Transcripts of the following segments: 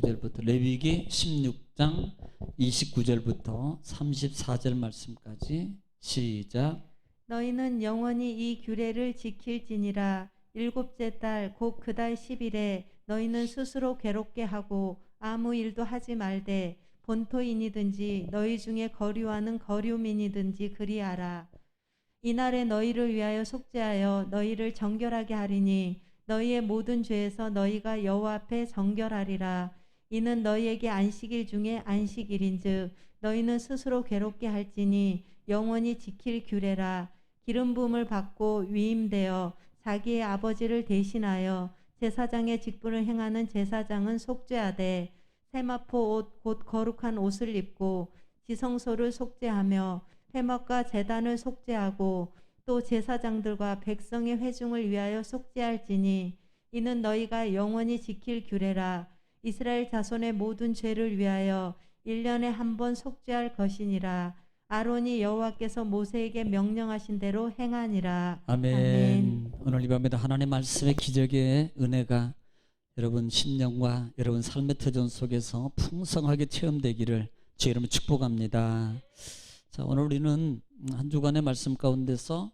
29절부터 레위기 16장 29절부터 34절 말씀까지 시작. 너희는 영원히 이 규례를 지킬지니라. 일곱째 달 곧 그 달 10일에 너희는 스스로 괴롭게 하고 아무 일도 하지 말되 본토인이든지 너희 중에 거류하는 거류민이든지 그리하라. 이날에 너희를 위하여 속죄하여 너희를 정결하게 하리니 너희의 모든 죄에서 너희가 여호와 앞에 정결하리라. 이는 너희에게 안식일 중에 안식일인즉 너희는 스스로 괴롭게 할지니 영원히 지킬 규례라. 기름 부음을 받고 위임되어 자기의 아버지를 대신하여 제사장의 직분을 행하는 제사장은 속죄하되 세마포 옷 곧 거룩한 옷을 입고 지성소를 속죄하며 회막과 제단을 속죄하고 또 제사장들과 백성의 회중을 위하여 속죄할지니 이는 너희가 영원히 지킬 규례라. 이스라엘 자손의 모든 죄를 위하여 1년에 한 번 속죄할 것이니라. 아론이 여호와께서 모세에게 명령하신 대로 행하니라. 아멘. 아멘. 오늘 이 밤에도 하나님의 말씀의 기적의 은혜가 여러분 심령과 여러분 삶의 터전 속에서 풍성하게 체험되기를 주 이름으로 축복합니다. 자, 오늘 우리는 한 주간의 말씀 가운데서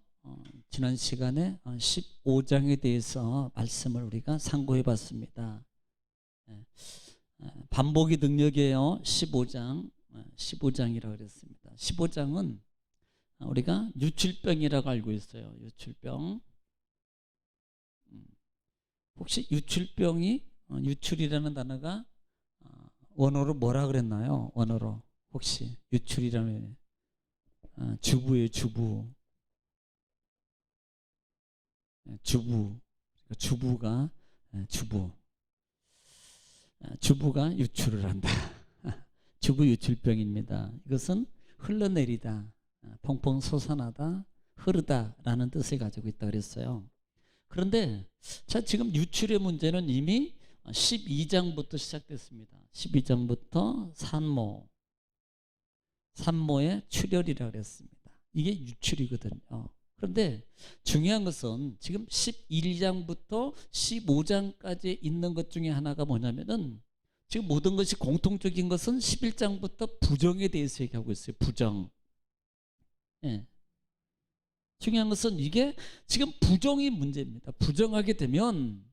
지난 시간에 15장에 대해서 말씀을 우리가 상고해 봤습니다. 반복이 능력이에요. 15장이라고 그랬습니다. 15장은 우리가 유출병이라고 알고 있어요. 유출병. 혹시 유출병이 유출이라는 단어가 원어로 뭐라 그랬나요? 원어로 혹시 유출이라는 주부예요. 주부가 유출을 한다. 주부 유출병입니다. 이것은 흘러내리다, 펑펑 솟아나다, 흐르다라는 뜻을 가지고 있다 그랬어요. 그런데 자, 지금 유출의 문제는 이미 12장부터 시작됐습니다. 12장부터 산모의 출혈이라고 그랬습니다. 이게 유출이거든요. 그런데 중요한 것은 지금 11장부터 15장까지 있는 것 중에 하나가 뭐냐면은 지금 모든 것이 공통적인 것은 11장부터 부정에 대해서 얘기하고 있어요. 부정. 예. 중요한 것은 이게 지금 부정이 문제입니다. 부정하게 되면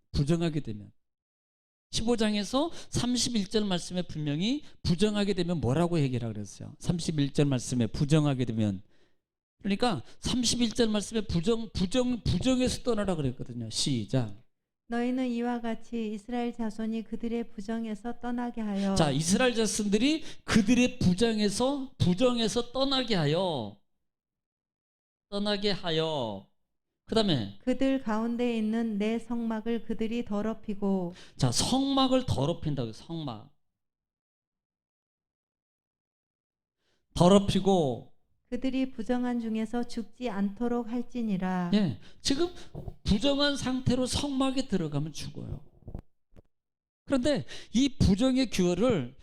15장에서 31절 말씀에 분명히 부정하게 되면 뭐라고 얘기하라 그랬어요. 31절 말씀에 부정하게 되면, 그러니까 31절 말씀에 부정에서 떠나라 그랬거든요. 시작. 너희는 이와 같이 이스라엘 자손이 그들의 부정에서 떠나게 하여. 자, 이스라엘 자손들이 그들의 부정에서 떠나게 하여 그 다음에 그들 가운데 있는 내 성막을 그들이 더럽히고. 자, 성막을 더럽힌다고. 성막 더럽히고 그들이 부정한 중에서 죽지 않도록 할지니라. 예, 지금 부정한 상태로 성막에 들어가면 죽어요. 그런데 이 부정의 규율을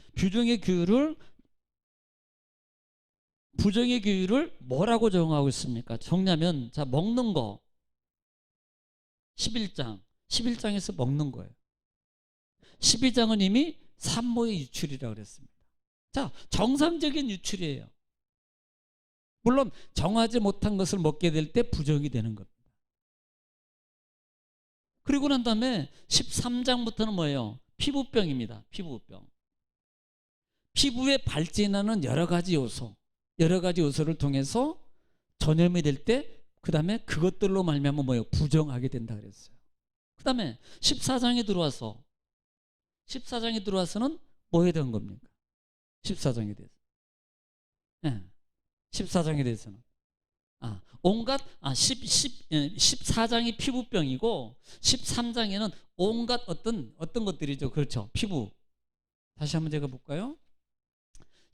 뭐라고 정하고 있습니까? 정리하면, 자, 먹는 거 11장에서 먹는 거예요. 12장은 이미 산모의 유출이라고 그랬습니다. 자, 정상적인 유출이에요. 물론 정하지 못한 것을 먹게 될 때 부정이 되는 겁니다. 그리고 난 다음에 13장부터는 뭐예요? 피부병입니다. 피부병. 피부에 발진하는 여러 가지 요소를 통해서 전염이 될 때 그 다음에 그것들로 말미암아 뭐예요? 부정하게 된다 그랬어요. 그 다음에 14장에 들어와서는 뭐 해야 되는 겁니까? 14장에 대해서. 네. 14장에 대해서는 14장이 피부병이고 13장에는 온갖 어떤 것들이죠. 그렇죠. 피부. 다시 한번 제가 볼까요?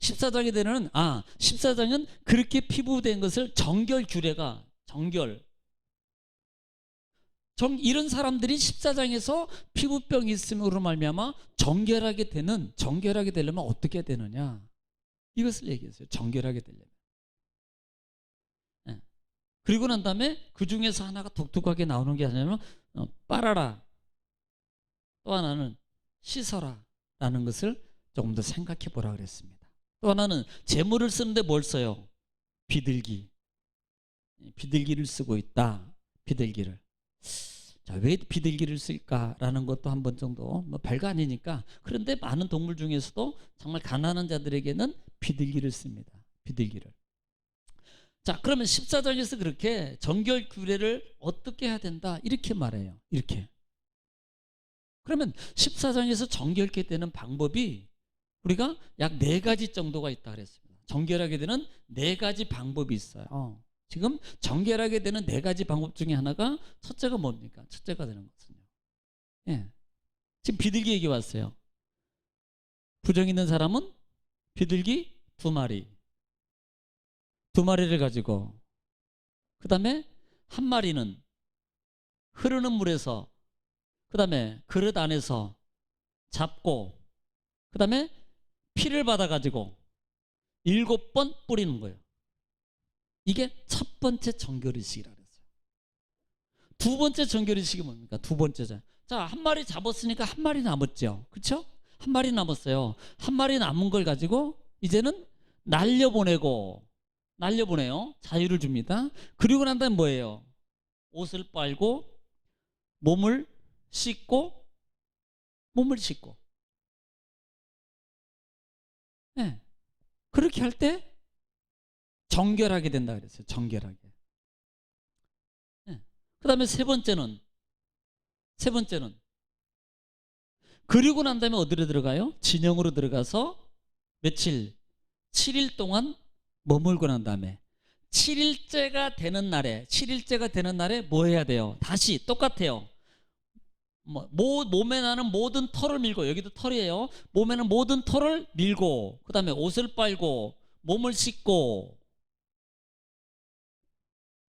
14장에 되는 14장은 그렇게 피부된 것을 정결 규례가 이런 사람들이 14장에서 피부병이 있음으로 말미암아 정결하게 되려면 어떻게 되느냐? 이것을 얘기했어요. 정결하게 되려면. 네. 그리고 난 다음에 그 중에서 하나가 독특하게 나오는 게 아니면 빨아라. 또 하나는 씻어라. 라는 것을 조금 더 생각해 보라 그랬습니다. 또 하나는 재물을 쓰는데 뭘 써요? 비둘기. 비둘기를 쓰고 있다. 비둘기를. 자, 왜 비둘기를 쓸까라는 것도 한 번 정도 뭐 별거 아니니까. 그런데 많은 동물 중에서도 정말 가난한 자들에게는 비둘기를 씁니다. 비둘기를. 자, 그러면 14장에서 그렇게 정결 규례를 어떻게 해야 된다 이렇게 말해요. 이렇게. 그러면 14장에서 정결케 되는 방법이 우리가 약 4가지 정도가 있다 그랬습니다. 정결하게 되는 4가지 방법이 있어요. 지금 정결하게 되는 4가지 방법 중에 하나가 첫째가 뭡니까? 첫째가 되는 것은요. 예. 지금 비둘기 얘기 왔어요. 부정 있는 사람은 비둘기 2마리. 2마리를 가지고 그 다음에 1마리는 흐르는 물에서 그 다음에 그릇 안에서 잡고 그 다음에 피를 받아가지고 7번 뿌리는 거예요. 이게 첫 번째 정결의식이라고 그랬어요. 두 번째 정결의식이 뭡니까? 두 번째죠. 자, 1마리 잡았으니까 1마리 남았죠. 그렇죠? 1마리 남았어요. 1마리 남은 걸 가지고 이제는 날려보내요. 자유를 줍니다. 그리고 난 다음에 뭐예요? 옷을 빨고 몸을 씻고 네. 그렇게 할 때 정결하게 된다 그랬어요. 정결하게. 네. 그 다음에 세 번째는 그리고 난 다음에 어디로 들어가요? 진영으로 들어가서 며칠? 7일 동안 머물고 난 다음에 7일째가 되는 날에 뭐 해야 돼요? 다시 똑같아요. 몸에 나는 모든 털을 밀고, 여기도 털이에요. 몸에 는 모든 털을 밀고, 그 다음에 옷을 빨고 몸을 씻고,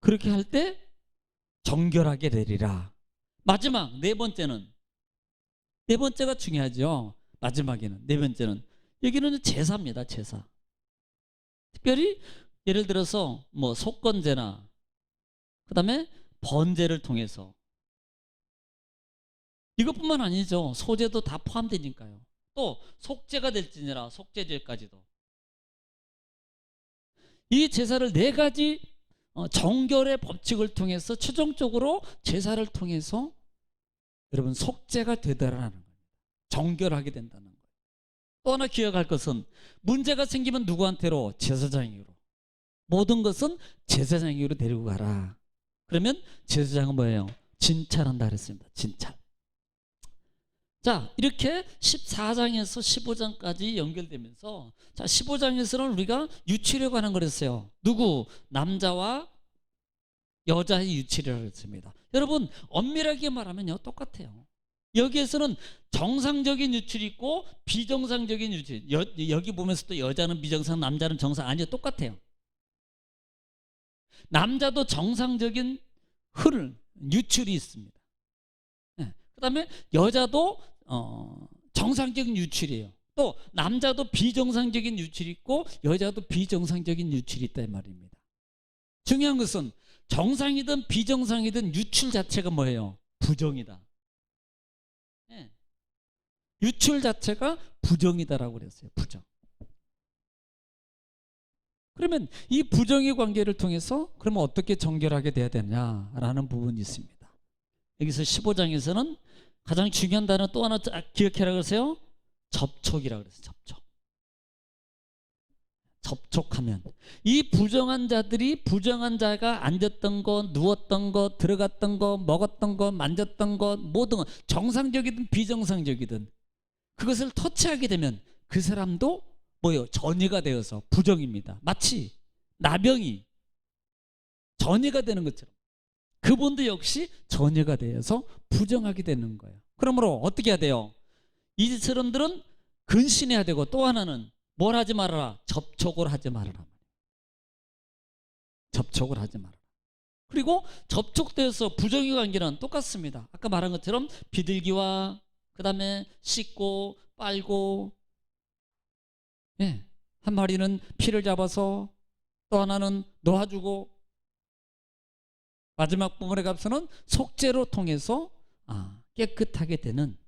그렇게 할 때 정결하게 되리라. 마지막 4번째는, 4번째가 중요하죠. 마지막에는 4번째는 여기는 제사입니다. 제사. 특별히 예를 들어서 뭐 속건제나 그 다음에 번제를 통해서, 이것뿐만 아니죠. 소제도 다 포함되니까요. 또 속죄가 될지니라, 속죄제까지도. 이 제사를 4가지 정결의 법칙을 통해서 최종적으로 제사를 통해서 여러분 속죄가 되더라는 거예요. 정결하게 된다는 거예요. 또 하나 기억할 것은 문제가 생기면 누구한테로? 제사장에게로. 모든 것은 제사장에게로 데리고 가라. 그러면 제사장은 뭐예요? 진찰한다 그랬습니다. 진찰. 자, 이렇게 14장에서 15장까지 연결되면서, 자, 15장에서는 우리가 유치를 관한 거랬어요. 누구? 남자와 여자의 유치라고 했습니다. 여러분, 엄밀하게 말하면요, 똑같아요. 여기에서는 정상적인 유출이 있고 비정상적인 유출. 여기 보면서도 여자는 비정상, 남자는 정상, 아니요, 똑같아요. 남자도 정상적인 유출이 있습니다. 네. 그 다음에 여자도 정상적인 유출이에요. 또 남자도 비정상적인 유출이 있고 여자도 비정상적인 유출이 있다 이 말입니다. 중요한 것은 정상이든 비정상이든 유출 자체가 뭐예요? 부정이다. 네. 유출 자체가 부정이다라고 그랬어요. 부정. 그러면 이 부정의 관계를 통해서 그러면 어떻게 정결하게 돼야 되냐라는 부분이 있습니다. 여기서 15장에서는 가장 중요한 단어 또 하나 기억해라 그러세요. 접촉이라고 그랬어요. 접촉하면 이 부정한 자들이, 부정한 자가 앉았던 것, 누웠던 것, 들어갔던 것, 먹었던 것, 만졌던 것, 모든 것, 정상적이든 비정상적이든 그것을 터치하게 되면 그 사람도 뭐예요? 전이가 되어서 부정입니다. 마치 나병이 전이가 되는 것처럼 그분도 역시 전이가 되어서 부정하게 되는 거예요. 그러므로 어떻게 해야 돼요? 이 사람들은 근신해야 되고, 또 하나는 뭘 하지 말아라? 접촉을 하지 말아라. 접촉을 하지 말아라. 그리고 접촉돼서 부정의 관계는 똑같습니다. 아까 말한 것처럼 비둘기와 그 다음에 씻고 빨고, 예, 한 마리는 피를 잡아서 또 하나는 놓아주고, 마지막 부분에 가서는 속죄로 통해서 깨끗하게 되는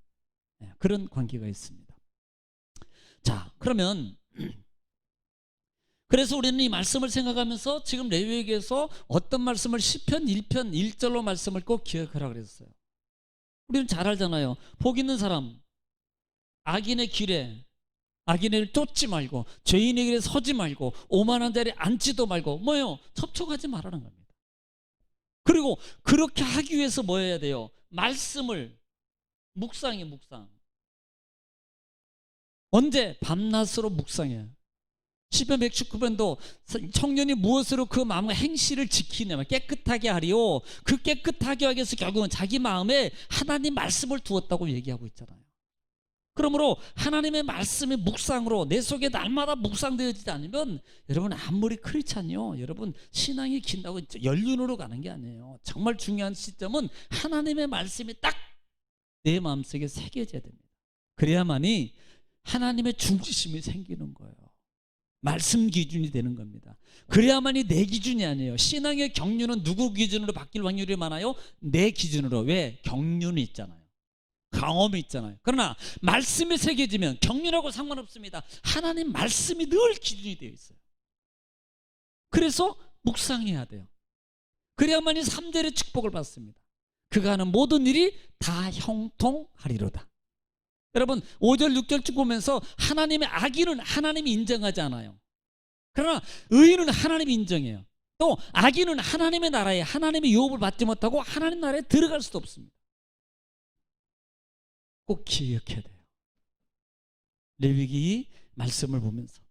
그런 관계가 있습니다. 그러면 그래서 우리는 이 말씀을 생각하면서 지금 레위기에서 어떤 말씀을 시편 1편 1절로 말씀을 꼭 기억하라 그랬어요. 우리는 잘 알잖아요. 복 있는 사람, 악인의 길에 악인을 쫓지 말고 죄인의 길에 서지 말고 오만한 자리에 앉지도 말고 뭐예요? 접촉하지 말라는 겁니다. 그리고 그렇게 하기 위해서 뭐 해야 돼요? 말씀을 묵상해. 언제? 밤낮으로 묵상해. 시편 119편도 청년이 무엇으로 그 마음과 행실을 지키냐면 깨끗하게 하리요. 그 깨끗하게 하기 위해서 결국은 자기 마음에 하나님 말씀을 두었다고 얘기하고 있잖아요. 그러므로 하나님의 말씀의 묵상으로 내 속에 날마다 묵상되어지지 않으면 여러분 아무리 크리스찬이요, 여러분 신앙이 긴다고 연륜으로 가는 게 아니에요. 정말 중요한 시점은 하나님의 말씀이 딱 내 마음속에 새겨져야 됩니다. 그래야만이 하나님의 중심이 생기는 거예요. 말씀 기준이 되는 겁니다. 그래야만이 내 기준이 아니에요. 신앙의 경륜은 누구 기준으로 바뀔 확률이 많아요? 내 기준으로. 왜? 경륜이 있잖아요. 경험이 있잖아요. 그러나 말씀이 새겨지면 경륜하고 상관없습니다. 하나님 말씀이 늘 기준이 되어 있어요. 그래서 묵상해야 돼요. 그래야만이 3절의 축복을 받습니다. 그가 하는 모든 일이 다 형통하리로다. 여러분 5절 6절 쭉 보면서 하나님의 악인은 하나님이 인정하지 않아요. 그러나 의인은 하나님이 인정해요. 또 악인은 하나님의 나라에 하나님의 유업을 받지 못하고 하나님 나라에 들어갈 수도 없습니다. 꼭 기억해야 돼요. 레위기 말씀을 보면서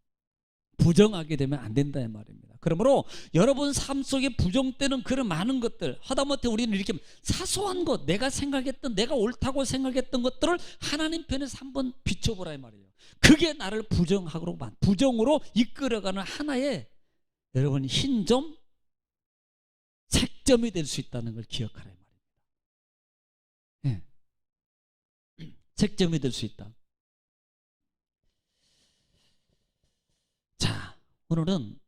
부정하게 되면 안 된다 이 말입니다. 그러므로 여러분 삶 속에 부정되는 그런 많은 것들, 하다못해 우리는 이렇게 사소한 것, 내가 생각했던, 내가 옳다고 생각했던 것들을 하나님 편에서 한번 비춰보라 이 말이에요. 그게 나를 부정으로 이끌어가는 하나의 여러분 흰점, 색점이 될 수 있다는 걸 기억하라 이 말입니다. 네. 색점이 될 수 있다. 자, 오늘은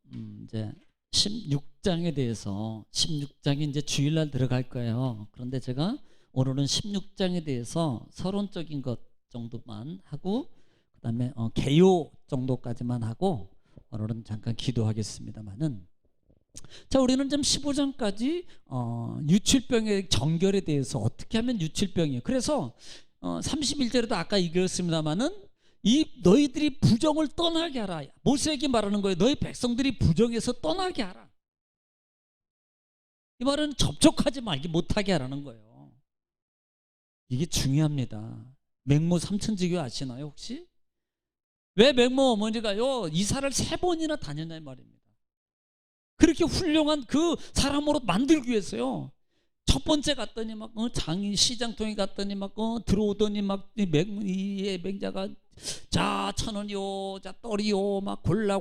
이제 16장에 대해서 16장에 이제 주일날 들어갈 거예요. 그런데 제가 오늘은 16장에 대해서 서론적인 것 정도만 하고 그다음에 개요 정도까지만 하고 오늘은 잠깐 기도하겠습니다만은, 자, 우리는 좀 15장까지 유칠병의 정결에 대해서 어떻게 하면 유칠병이에요. 그래서 31절에도 아까 얘기했습니다만은 이 너희들이 부정을 떠나게 하라. 모세에게 말하는 거예요. 너희 백성들이 부정해서 떠나게 하라. 이 말은 접촉하지 말게 못하게 하라는 거예요. 이게 중요합니다. 맹모 삼천지교 아시나요 혹시? 왜 맹모 어머니가요 이사를 3번이나 다녔냐 이 말입니다. 그렇게 맹한 그 사람으로 만들기 위해서요. 첫 번째 갔더니 막 장인 시장통에 갔더니 막 들어오더니 막 맹자가 자 1,000원이요, 자 떨이요, 막 골라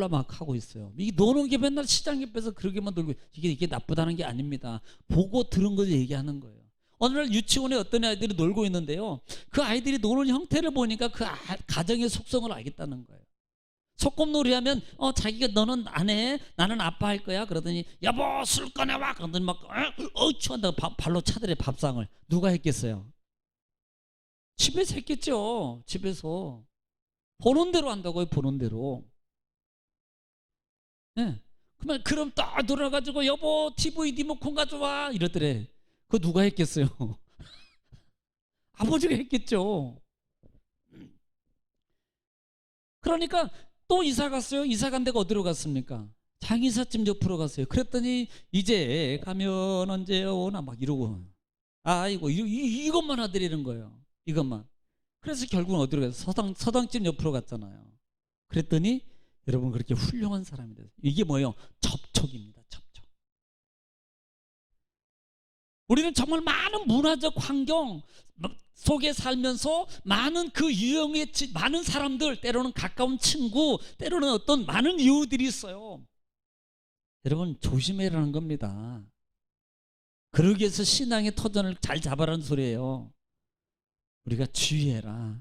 막 하고 있어요. 이 노는 게 맨날 시장 옆에서 그러게만 놀고, 이게 나쁘다는 게 아닙니다. 보고 들은 거 얘기하는 거예요. 어느 날 유치원에 어떤 아이들이 놀고 있는데요, 그 아이들이 노는 형태를 보니까 그 가정의 속성을 알겠다는 거예요. 소꿉놀이하면 자기가 너는 안 해, 나는 아빠 할 거야. 그러더니 여보 술 꺼내와. 그러더니 막 추한다고 발로 차더래 밥상을. 누가 했겠어요? 집에서 했겠죠. 집에서 보는 대로 한다고요. 보는 대로. 네. 그럼 딱 돌아가지고 여보 TV 리모컨 가져와 이러더래. 그거 누가 했겠어요? 아버지가 했겠죠. 그러니까 또 이사 갔어요. 이사 간 데가 어디로 갔습니까? 장의사집 옆으로 갔어요. 그랬더니 이제 가면 언제 오나 막 이러고, 아이고 이것만 하드리는 거예요. 이것만. 그래서 결국은 어디로 갔어요? 서당집 옆으로 갔잖아요. 그랬더니 여러분 그렇게 훌륭한 사람이 됐어요. 이게 뭐예요? 접촉입니다. 접촉. 우리는 정말 많은 문화적 환경 속에 살면서 많은 그 유형의 많은 사람들, 때로는 가까운 친구, 때로는 어떤 많은 이유들이 있어요. 여러분 조심해라는 겁니다. 그러기 위해서 신앙의 터전을 잘 잡아라는 소리예요. 우리가 주의해라.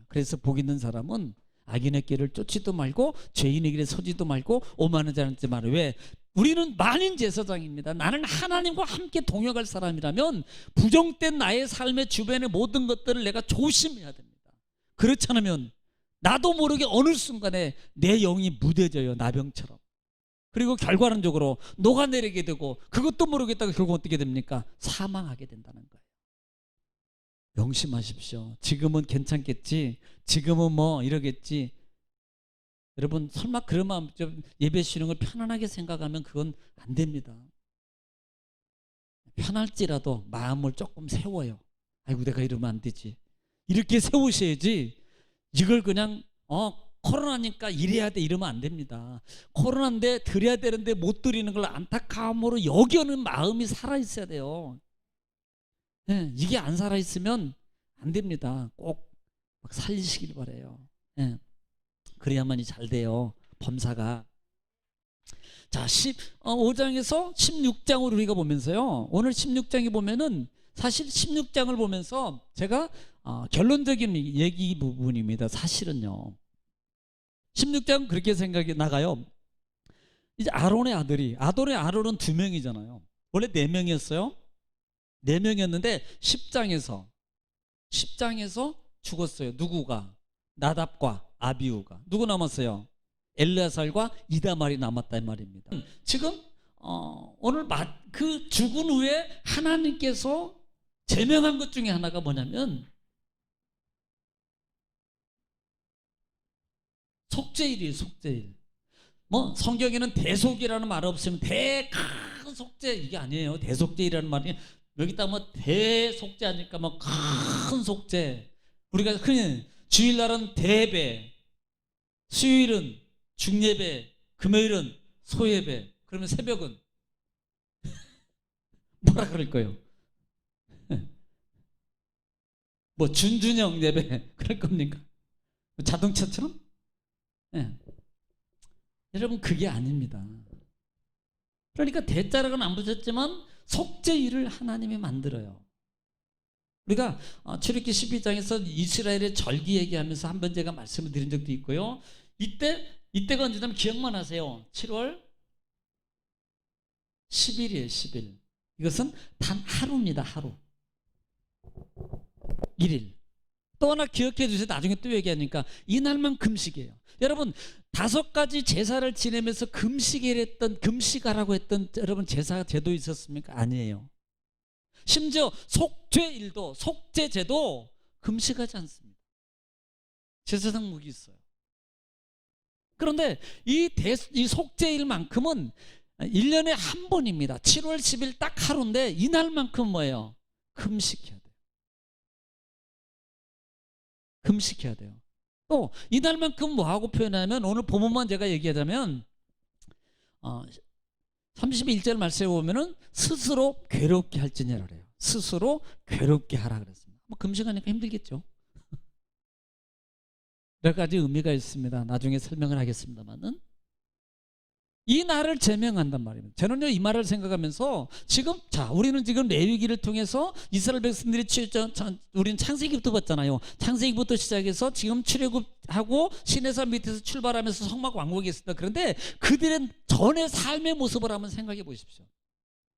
그래서 복 있는 사람은 악인의 길을 쫓지도 말고 죄인의 길에 서지도 말고 오만하지 않지 마라. 왜? 우리는 만인 제사장입니다. 나는 하나님과 함께 동역할 사람이라면 부정된 나의 삶의 주변의 모든 것들을 내가 조심해야 됩니다. 그렇지 않으면 나도 모르게 어느 순간에 내 영이 무뎌져요. 나병처럼. 그리고 결과론적으로 녹아내리게 되고 그것도 모르겠다가 결국 어떻게 됩니까? 사망하게 된다는 거예요. 명심하십시오. 지금은 괜찮겠지, 지금은 뭐 이러겠지. 여러분 설마 그런 마음 좀 예배 쉬는 걸 편안하게 생각하면 그건 안 됩니다. 편할지라도 마음을 조금 세워요. 아이고 내가 이러면 안 되지, 이렇게 세우셔야지. 이걸 그냥 코로나니까 이래야 돼 이러면 안 됩니다. 코로나인데 드려야 되는데 못 드리는 걸 안타까움으로 여기는 마음이 살아있어야 돼요. 네, 이게 안 살아있으면 안 됩니다. 꼭 막 살리시길 바래요. 네, 그래야만이 잘 돼요, 범사가. 자, 15장에서 16장으로 우리가 보면서요, 오늘 16장에 보면은 사실 16장을 보면서 제가 결론적인 얘기 부분입니다. 사실은요 16장 그렇게 생각이 나가요. 이제 아론의 아론은 2명이잖아요. 원래 4명이었어요. 4명이었는데 10장에서 죽었어요. 누구가? 나답과 아비후가. 누구 남았어요? 엘르아살과 이다말이 남았다 이 말입니다. 지금 오늘 그 죽은 후에 하나님께서 제명한 것 중에 하나가 뭐냐면 속죄일이에요. 속죄일. 뭐 성경에는 대속이라는 말 없으면 대큰 속죄 이게 아니에요. 대속죄이라는 말이 여기다 뭐 대속죄 하니까 뭐 큰 속죄. 우리가 흔히 주일날은 대배, 수요일은 중예배, 금요일은 소예배. 그러면 새벽은 뭐라 그럴 거예요? 뭐 준준형 예배 그럴 겁니까? 자동차처럼? 네. 여러분 그게 아닙니다. 그러니까 대자락은 안 붙였지만 속죄일을 하나님이 만들어요. 우리가 출애굽기 12장에서 이스라엘의 절기 얘기하면서 한번 제가 말씀을 드린 적도 있고요. 이때가 언제냐면 기억만 하세요. 7월 10일이에요. 10일. 이것은 단 하루입니다. 하루. 1일. 또 하나 기억해 주세요. 나중에 또 얘기하니까 이날만 금식이에요. 여러분 5가지 제사를 지내면서 금식하라고 했던 여러분 제사 제도 있었습니까? 아니에요. 심지어 속죄일도 속죄제도 금식하지 않습니다. 제사상 무기 있어요. 그런데 이 속죄일만큼은 1년에 한 번입니다. 7월 10일 딱 하루인데 이날만큼 뭐예요? 금식해야 돼요. 금식해야 돼요. 또 이날만큼 뭐하고 표현하면 오늘 본문만 제가 얘기하자면 31절 말씀에 보면은 스스로 괴롭게 할지니라 그래요. 스스로 괴롭게 하라 그랬습니다. 뭐 금식하니까 힘들겠죠. 몇 가지 의미가 있습니다. 나중에 설명을 하겠습니다만은 이 날을 제명한단 말입니다. 저는요 이 말을 생각하면서 우리는 지금 레위기를 통해서 이스라엘 백성들이 우리는 창세기부터 봤잖아요. 창세기부터 시작해서 지금 출애굽하고 시내산 밑에서 출발하면서 성막 왕국이 있습니다. 그런데 그들의 전의 삶의 모습을 한번 생각해 보십시오.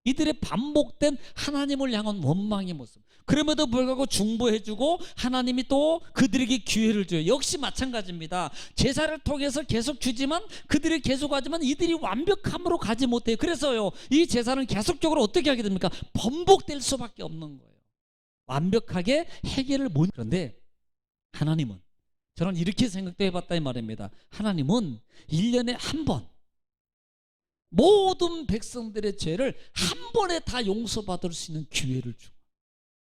이들의 반복된 하나님을 향한 원망의 모습. 그럼에도 불구하고 중보해주고 하나님이 또 그들에게 기회를 줘요. 역시 마찬가지입니다. 제사를 통해서 계속 주지만 그들이 계속하지만 이들이 완벽함으로 가지 못해요. 그래서요 이 제사는 계속적으로 어떻게 하게 됩니까? 번복될 수밖에 없는 거예요. 완벽하게 해결을 못. 그런데 하나님은, 저는 이렇게 생각도 해봤다 이 말입니다. 하나님은 1년에 한 번 모든 백성들의 죄를 한 번에 다 용서받을 수 있는 기회를 주고,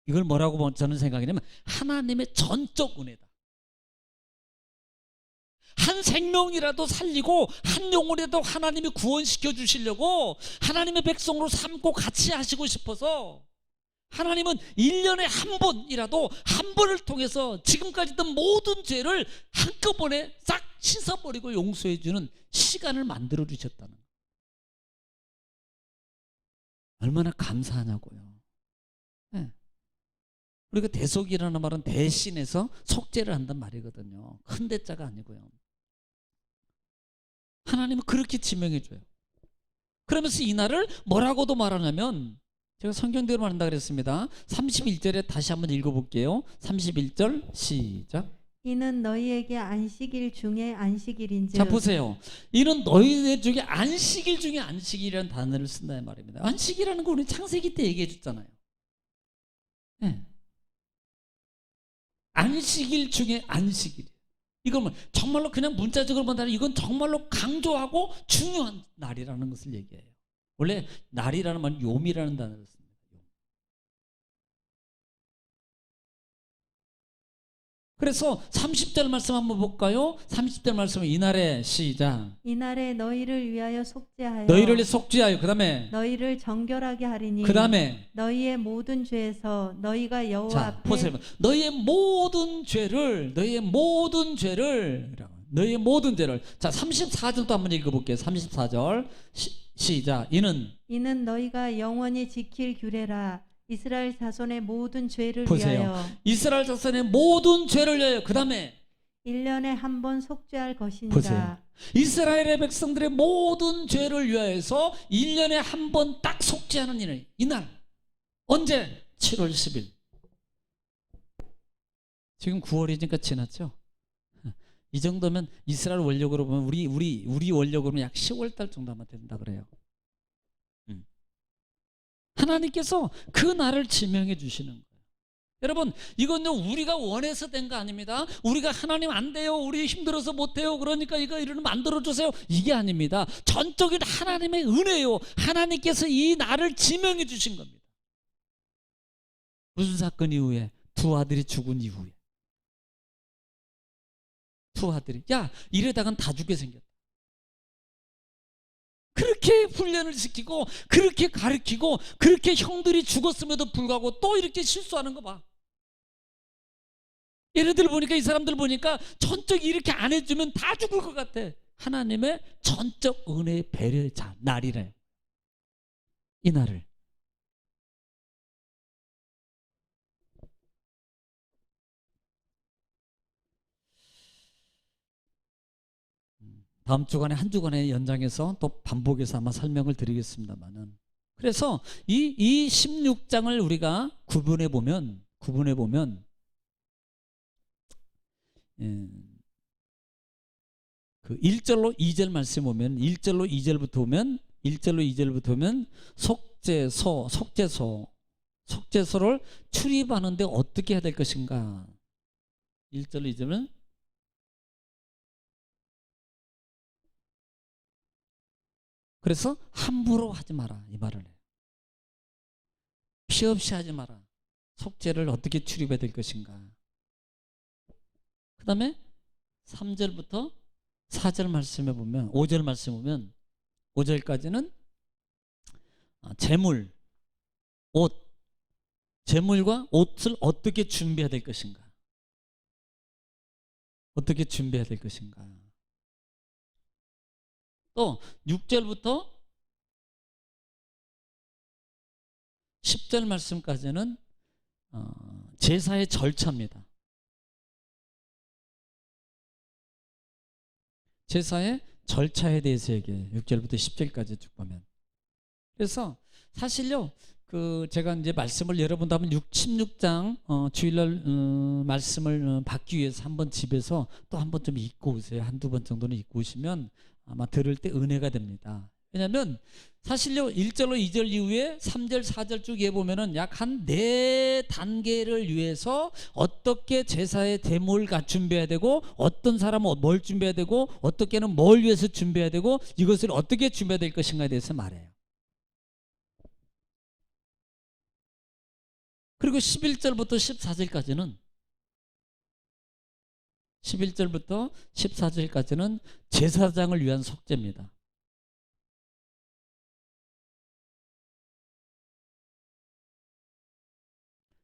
이걸 뭐라고 저는 생각하냐면 하나님의 전적 은혜다. 한 생명이라도 살리고 한 영혼이라도 하나님이 구원시켜 주시려고 하나님의 백성으로 삼고 같이 하시고 싶어서 하나님은 1년에 한 번이라도 한 번을 통해서 지금까지 있던 모든 죄를 한꺼번에 싹 씻어버리고 용서해 주는 시간을 만들어 주셨다는 거예요. 얼마나 감사하냐고요. 네. 우리가 대속이라는 말은 대신해서 속죄를 한단 말이거든요. 큰 대자가 아니고요. 하나님은 그렇게 지명해 줘요. 그러면서 이 날을 뭐라고도 말하냐면, 제가 성경대로 말한다 그랬습니다. 31절에 다시 한번 읽어볼게요. 31절 시작. 이는 너희에게 안식일 중에 안식일인즉. 자 보세요. 이는 너희들 중에 안식일 중에 안식일이라는 단어를 쓴다는 말입니다. 안식이라는 거 우리 창세기 때 얘기해 줬잖아요. 네. 안식일 중에 안식일. 이건 뭐 정말로 그냥 문자적으로 본다면 이건 정말로 강조하고 중요한 날이라는 것을 얘기해요. 원래 날이라는 말은 요미라는 단어를 씁니다. 그래서 30절 말씀 한번 볼까요? 30절 말씀은 이날에 시작. 이날에 너희를 위하여 속죄하여 너희를 속죄하여 그다음에 너희를 정결하게 하리니 그다음에 너희의 모든 죄에서 너희가 여호와 자 앞에 보세요. 너희의 모든 죄를 자 34절도 한번 읽어볼게요. 34절 시작. 이는 너희가 영원히 지킬 규례라. 이스라엘 자손의 모든 죄를 보세요. 위하여 이스라엘 자손의 모든 죄를 위하여 그 다음에 1년에 한 번 속죄할 것이니라. 보세요. 이스라엘의 백성들의 모든 죄를 위하여서 1년에 한 번 딱 속죄하는 이날 언제? 7월 10일. 지금 9월이니까 지났죠? 이 정도면 이스라엘 원력으로 보면 우리 원력으로 보면 약 10월 달 정도 아마 된다 그래요. 하나님께서 그 날을 지명해 주시는 거예요. 여러분 이건요 우리가 원해서 된 거 아닙니다. 우리가 하나님 안 돼요, 우리 힘들어서 못해요, 그러니까 이거 이러면 만들어 주세요, 이게 아닙니다. 전적인 하나님의 은혜요. 하나님께서 이 날을 지명해 주신 겁니다. 무슨 사건 이후에? 두 아들이 죽은 이후에. 두 아들이 야 이러다간 다 죽게 생겼다. 그렇게 훈련을 시키고 그렇게 가르치고 그렇게 형들이 죽었음에도 불구하고 또 이렇게 실수하는 거 봐. 얘네들 보니까 이 사람들 보니까 전적 이렇게 안 해주면 다 죽을 것 같아. 하나님의 전적 은혜의 배려의 날이래. 이 날을 다음 주간에 한 주간의 연장해서 또 반복해서 아마 설명을 드리겠습니다만은, 그래서 이 16장을 우리가 구분해 보면 그 1절로 2절 말씀 보면 1절로 2절부터 보면 속죄소를 출입하는데 어떻게 해야 될 것인가. 1절로 2절은 그래서 함부로 하지 마라 이 말을 해요. 피 없이 하지 마라. 속죄를 어떻게 출입해야 될 것인가. 그 다음에 3절부터 4절 말씀에 보면 5절 말씀에 보면 5절까지는 재물과 옷을 어떻게 준비해야 될 것인가. 어떻게 준비해야 될 것인가. 또 6절부터 10절 말씀까지는 제사의 절차입니다. 제사의 절차에 대해서 얘기해요. 6절부터 10절까지 쭉 보면. 그래서 사실요, 제가 이제 말씀을 여러분도 한번 16장 주일날 말씀을 받기 위해서 한번 집에서 또 한번 좀 읽고 오세요. 한두 번 정도는 읽고 오시면 아마 들을 때 은혜가 됩니다. 왜냐하면 사실요 1절로 2절 이후에 3절 4절 쭉 해보면은 약 한 4단계를 위해서 어떻게 제사의 제물을 준비해야 되고, 어떤 사람은 뭘 준비해야 되고, 어떻게는 뭘 위해서 준비해야 되고, 이것을 어떻게 준비해야 될 것인가에 대해서 말해요. 그리고 11절부터 14절까지는 제사장을 위한 속죄입니다.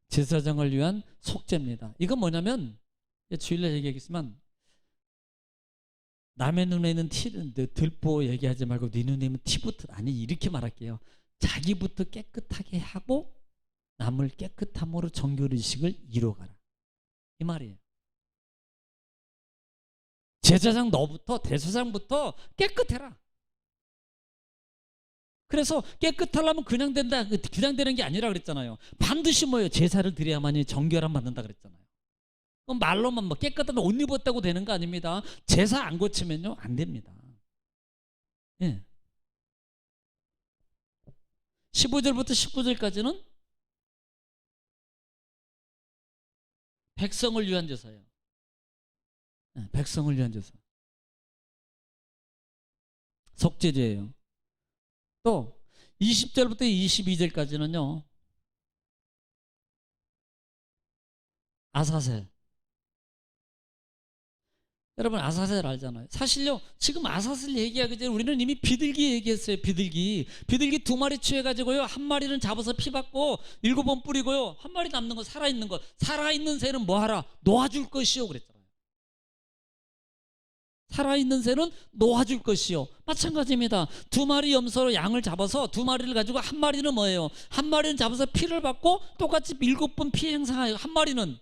제사장을 위한 속죄입니다. 이건 뭐냐면, 주일날 얘기하겠지만, 남의 눈에 있는 티는 들보 얘기하지 말고 네 눈에 있는 티부터, 아니 이렇게 말할게요. 자기부터 깨끗하게 하고 남을 깨끗함으로 정결의식을 이루어가라, 이 말이에요. 제사장 너부터, 대제사장부터 깨끗해라. 그래서 깨끗하려면 그냥 된다, 그냥 되는 게 아니라 그랬잖아요. 반드시 뭐예요? 제사를 드려야만이 정결함 받는다 그랬잖아요. 그건 말로만 뭐 깨끗한 옷 입었다고 되는 거 아닙니다. 제사 안 고치면요 안 됩니다. 예. 15절부터 19절까지는 백성을 위한 제사예요. 예, 백성을 위한 제사. 속죄제예요. 또 20절부터 22절까지는요 아사셀. 여러분 아사셀 알잖아요. 사실요 지금 아사셀 얘기하기 전에 우리는 이미 비둘기 얘기했어요. 비둘기 2마리 취해가지고요 한 마리는 잡아서 피 받고 7번 뿌리고요 한 마리 남는 거 살아있는 거, 살아있는 새는 뭐하라? 놓아줄 것이요 그랬잖아요. 살아있는 새는 놓아줄 것이요. 마찬가지입니다. 2마리 염소로 양을 잡아서 2마리를 가지고 한 마리는 뭐예요? 한 마리는 잡아서 피를 받고 똑같이 7번 피 행사해요. 한 마리는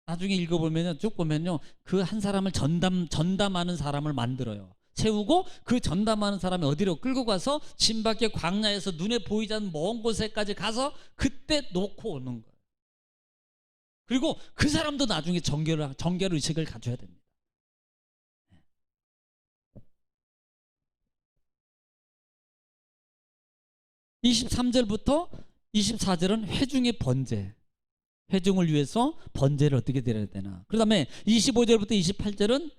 나중에 읽어보면요 쭉 보면요 그 한 사람을 전담하는 사람을 만들어요. 세우고 그 전담하는 사람이 어디로 끌고 가서 진 밖에 광야에서 눈에 보이지 않는 먼 곳에까지 가서 그때 놓고 오는 거예요. 그리고 그 사람도 나중에 정결 의식을 가져야 됩니다. 23절부터 24절은 회중의 번제, 회중을 위해서 번제를 어떻게 드려야 되나. 그 다음에 25절부터 28절은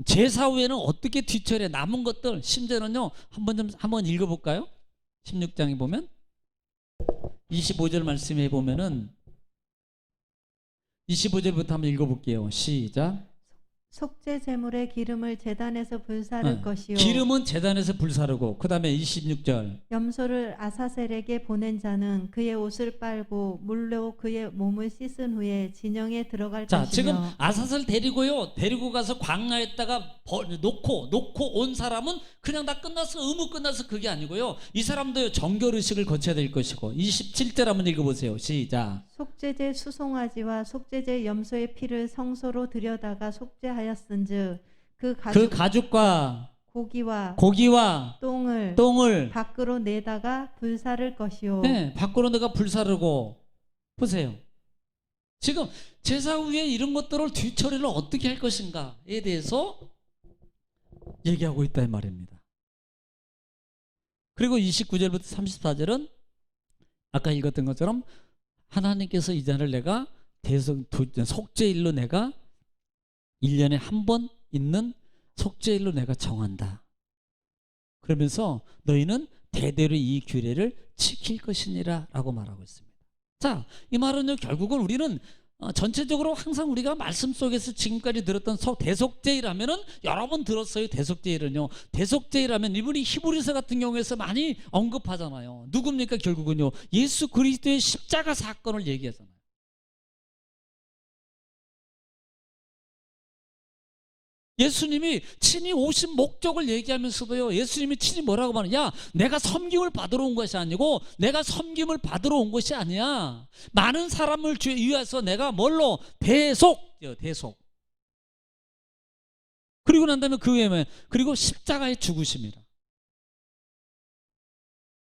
제사 후에는 어떻게 뒤처리해 남은 것들. 심지어는요 한번 읽어볼까요? 16장에 보면 25절 말씀에 보면은 25절부터 한번 읽어볼게요. 시작. 속죄 제물의 기름을 제단에서 불사를 것이요 기름은 제단에서 불사르고, 그 다음에 26절 염소를 아사셀에게 보낸 자는 그의 옷을 빨고 물로 그의 몸을 씻은 후에 진영에 들어갈 자, 것이며. 지금 아사셀 데리고 가서 광야에다가 놓고 온 사람은 그냥 다 끝났어, 의무 끝나서 그게 아니고요. 이 사람도 정결의식을 거쳐야 될 것이고. 27절 한번 읽어보세요. 시작. 속죄제 수송아지와 속죄제 염소의 피를 성소로 들여다가 속죄하였은즉 그 가죽과 고기와 똥을 밖으로 내다가 불사를 것이요. 네, 밖으로 내가 불사르고. 보세요. 지금 제사 후에 이런 것들을 뒤처리를 어떻게 할 것인가에 대해서 얘기하고 있다 이 말입니다. 그리고 29절부터 34절은 아까 읽었던 것처럼 하나님께서 이 자를 내가 속죄일로 내가 1년에 한 번 있는 속죄일로 내가 정한다. 그러면서 너희는 대대로 이 규례를 지킬 것이니라 라고 말하고 있습니다. 자, 이 말은요 결국은 우리는 전체적으로 항상 우리가 말씀 속에서 지금까지 들었던 대속죄일 하면은 여러 번 들었어요. 대속죄일은요. 대속죄일 하면 이분이 히브리서 같은 경우에서 많이 언급하잖아요. 누굽니까? 결국은요 예수 그리스도의 십자가 사건을 얘기하잖아요. 예수님이 친히 오신 목적을 얘기하면서도요 예수님이 친히 뭐라고 말하냐, 내가 섬김을 받으러 온 것이 아니고 내가 섬김을 받으러 온 것이 아니야, 많은 사람을 위해서 내가 뭘로 대속. 그리고 난 다음에 그 외에 그리고 십자가의 죽으심이라.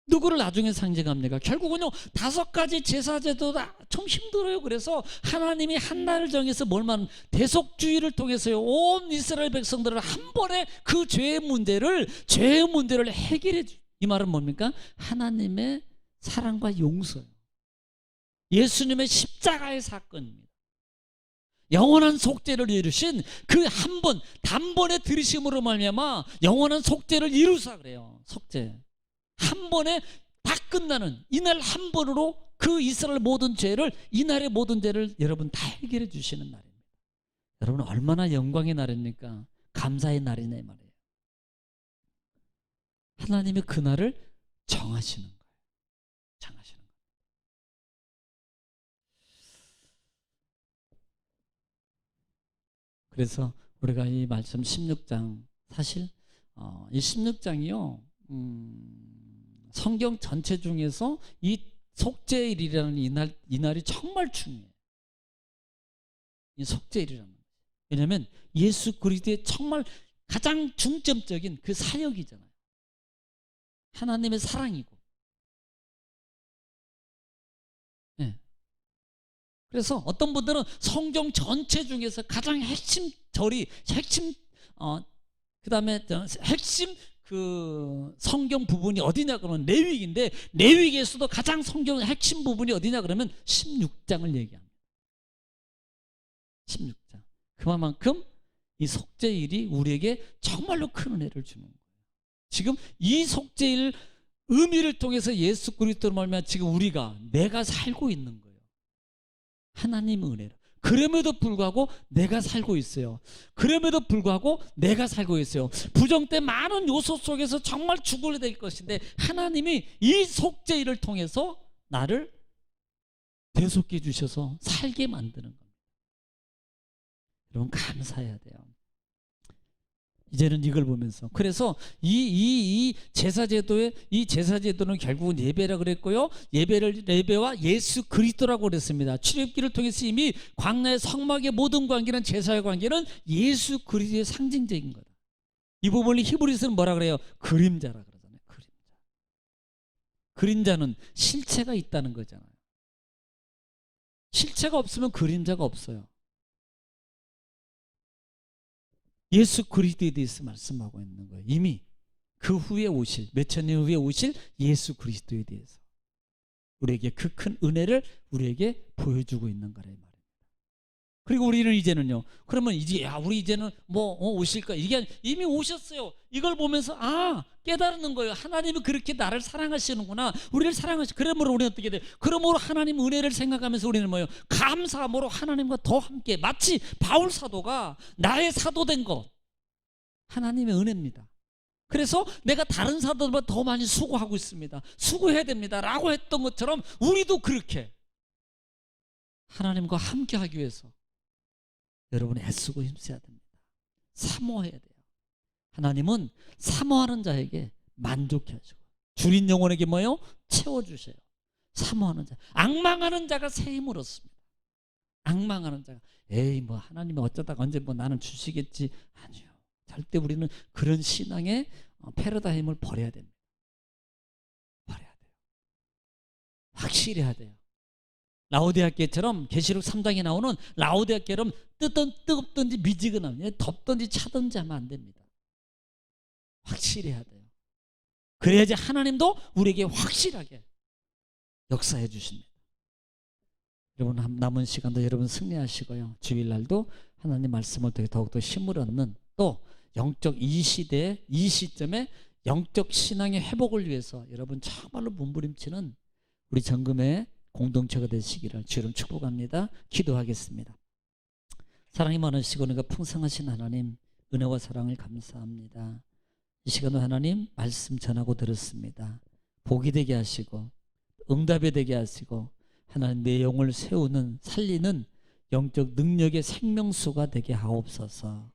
누구를 나중에 상징합니까? 결국은요 5가지 제사제도가 좀 힘들어요. 그래서 하나님이 한 날을 정해서 대속주의를 통해서요 온 이스라엘 백성들을 한 번에 그 죄의 문제를 해결해 주. 이 말은 뭡니까? 하나님의 사랑과 용서예요. 예수님의 십자가의 사건입니다. 영원한 속죄를 이루신 그 한 번 단번에 들으심으로 말미암아 영원한 속죄를 이루사 그래요. 속죄 한 번에 다 끝나는, 이날 한 번으로 그 이스라엘 모든 죄를, 이날의 모든 죄를 여러분 다 해결해 주시는 날입니다. 여러분 얼마나 영광의 날입니까? 감사의 날이네 말이에요. 하나님이 그 날을 정하시는 거예요. 정하시는 거예요. 그래서 우리가 이 말씀 16장 사실 이 16장이요 성경 전체 중에서 이 속죄일이라는 이 날이 정말 중요해요. 이 속죄일이라는. 왜냐하면 예수 그리스도의 정말 가장 중점적인 그 사역이잖아요. 하나님의 사랑이고. 네. 그래서 어떤 분들은 성경 전체 중에서 가장 핵심 절이 핵심 그다음에 핵심 그 성경 부분이 어디냐 그러면 레위기인데 레위기에서도 가장 성경 핵심 부분이 어디냐 그러면 16장을 얘기합니다. 16장. 그만큼 이 속죄일이 우리에게 정말로 큰 은혜를 주는 거예요. 지금 이 속죄일 의미를 통해서 예수 그리스도로 말미암아 지금 우리가 내가 살고 있는 거예요. 하나님의 은혜로. 그럼에도 불구하고 내가 살고 있어요. 그럼에도 불구하고 내가 살고 있어요. 부정 때 많은 요소 속에서 정말 죽어야 될 것인데 하나님이 이 속죄일을 통해서 나를 대속해 주셔서 살게 만드는 겁니다. 여러분 감사해야 돼요. 이제는 이걸 보면서 그래서 이 제사제도의 이 제사제도는 결국은 예배라 그랬고요. 예배와 예수 그리스도라고 그랬습니다. 출애굽기를 통해서 이미 광야의 성막의 모든 관계는 제사의 관계는 예수 그리스도의 상징적인 거다. 이 부분을 히브리서는 뭐라 그래요? 그림자라 그러잖아요. 그림자. 그림자는 실체가 있다는 거잖아요. 실체가 없으면 그림자가 없어요. 예수 그리스도에 대해서 말씀하고 있는 거예요. 이미 그 후에 오실 몇천 년 후에 오실 예수 그리스도에 대해서 우리에게 그 큰 은혜를 우리에게 보여주고 있는 거라 이 말입니다. 그리고 우리는 이제는요. 그러면 이제 우리 이제는 오실까? 이게 이미 오셨어요. 이걸 보면서 깨달는 거예요. 하나님이 그렇게 나를 사랑하시는구나. 우리를 사랑하시. 그러므로 우리는 어떻게 돼? 그러므로 하나님 은혜를 생각하면서 우리는 뭐예요? 감사함으로 하나님과 더 함께 마치 바울 사도가 나의 사도된 것 하나님의 은혜입니다. 그래서 내가 다른 사도들보다 더 많이 수고하고 있습니다. 수고해야 됩니다. 라고 했던 것처럼 우리도 그렇게 하나님과 함께 하기 위해서 여러분 애쓰고 힘써야 됩니다. 사모해야 돼요. 하나님은 사모하는 자에게 만족해 하시고 줄인 영혼에게 뭐예요? 채워주세요. 사모하는 자. 악망하는 자가 새 힘을 얻습니다. 악망하는 자가 하나님이 어쩌다가 언제 나는 주시겠지. 아니요. 절대 우리는 그런 신앙의 패러다임을 버려야 됩니다. 버려야 돼요. 확실히 해야 돼요. 라오디아 교회처럼 계시록 3장에 나오는 라오디아 교회처럼 뜨겁든지 미지근하면 덥든지 차든지 하면 안 됩니다. 확실히 해야 돼요. 그래야지 하나님도 우리에게 확실하게 역사해 주십니다. 여러분 남은 시간도 여러분 승리하시고요. 주일날도 하나님 말씀을 통해 더욱더 힘을 얻는 또 영적 이 시대에 이 시점에 영적 신앙의 회복을 위해서 여러분 정말로 몸부림치는 우리 정금의 공동체가 되시기를 주로 축복합니다. 기도하겠습니다. 사랑이 많으시고 은혜가 풍성하신 하나님 은혜와 사랑을 감사합니다. 이 시간도 하나님 말씀 전하고 들었습니다. 복이 되게 하시고 응답이 되게 하시고 하나님 내 영을 세우는 살리는 영적 능력의 생명수가 되게 하옵소서.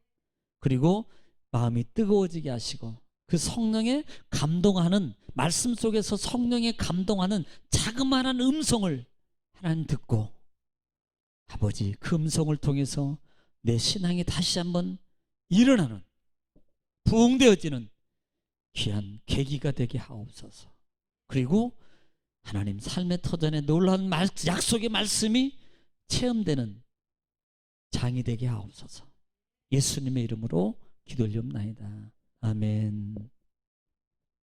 그리고 마음이 뜨거워지게 하시고 그 성령의 감동하는 말씀 속에서 성령의 감동하는 자그마한 음성을 하나님 듣고 아버지 그 음성을 통해서 내 신앙이 다시 한번 일어나는 부흥되어지는 귀한 계기가 되게 하옵소서. 그리고 하나님 삶의 터전에 놀라운 약속의 말씀이 체험되는 장이 되게 하옵소서. 예수님의 이름으로 기도 올리옵나이다. 아멘.